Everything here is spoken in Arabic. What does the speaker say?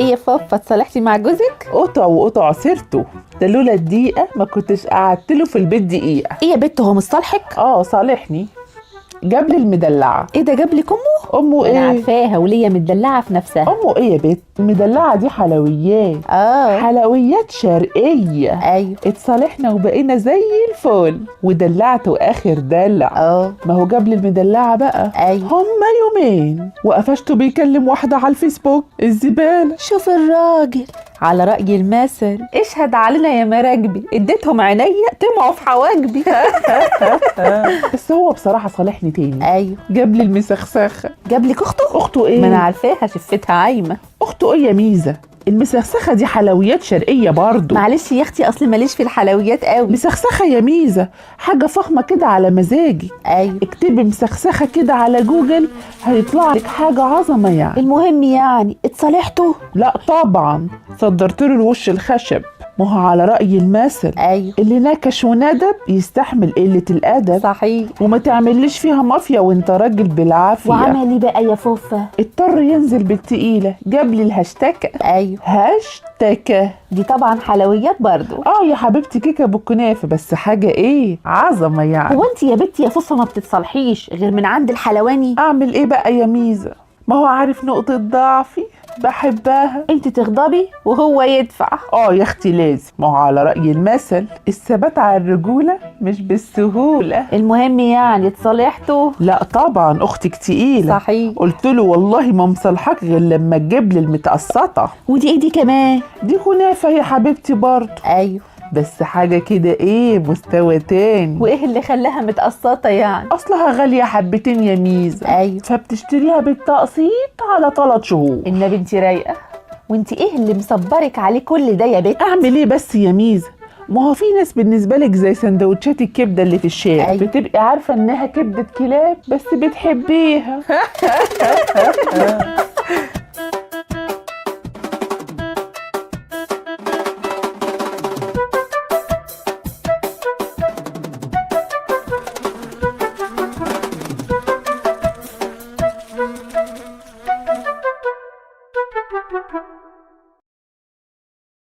ايه يا فوفا، اتصالحتي مع جوزك؟ قطع وقطع سيرته، ده لولا الدقيقة ما كنتش قعدت له في البيت دقيقة. ايه يا بت، هو مصالحك؟ صالحني، جاب لي المدلعة. ايه ده، جاب لك امه؟ امه انا ايه؟ عارفاها وليا متدلعه في نفسها. امه ايه يا بت؟ المدلعة دي حلويات. حلويات شرقية. ايوه. اتصالحنا وبقينا زي الفل ودلعته اخر دلع. ما هو جاب لي المدلعة بقى. ايوه. هما يومين وقفشته بيكلم واحدة على الفيسبوك، الزبالة. شوف الراجل، على رأي المثل اشهد علينا يا مراكبي، اديتهم عينيا طمعوا في حواجبي. بس هو بصراحة صالحني تاني. ايوه. جاب لي المسخسخة. جاب لك اخته؟ اخته ايه؟ ما انا عارفاها، شفتها عايمه. اخته ايه يا ميزة؟ المسخسخة دي حلويات شرقية برضو. معلش يا اختي، اصل ماليش في الحلويات قوي. مسخسخة يا ميزة، حاجة فخمة كده على مزاجي. ايوه. اكتبي مسخسخة كده على جوجل هيطلع لك حاجة عظمة يعني. المهم يعني اتصالحتوا؟ لا طبعا، صدرت له الوش الخشب. ما هو على رأي المثل، ايوه، اللي نكش وندب يستحمل قلة الأدب. صحيح. وما تعمليش فيها مافيا وانت راجل بالعافية. وعمل ايه بقى يا فوفا؟ اضطر ينزل بالتقيلة، جاب لي الهاشتاكة. ايوه. هاشتاكة دي طبعا حلويات برضو. يا حبيبتي، كيكة بالكنافة، بس حاجة ايه عظمة يعني. هو انت يا بنتي يا فوفا ما بتتصالحيش غير من عند الحلواني؟ اعمل ايه بقى يا ميزة؟ ما هو عارف نقطة ضعفي، بحبها. انت تغضبي وهو يدفع. يا اختي لازم، ما هو على رأي المثل الثبات على الرجولة مش بالسهولة. المهم يعني اتصالحتوا؟ لا طبعا، اختك تقيلة. صحيح. قلت له والله ما مصالحك غير لما تجيب لي المتقسطة. ودي ايه دي كمان؟ دي كنافة يا حبيبتي برضه. ايوه. بس حاجة كده ايه، مستوى تاني. وايه اللي خلاها متقسطة يعني؟ اصلها غالية حبتين يا ميزة. ايوه. فبتشتريها بالتقسيط على 3 شهور. النبي انت رايقة. وانت ايه اللي مصبرك عليه كل ده يا بنت؟ اعمل ايه بس يا ميزة؟ ما هو في ناس بالنسبة لك زي سندوتشات الكبدة اللي في الشارع. أيوة. بتبقي عارفة انها كبدة كلاب بس بتحبيها.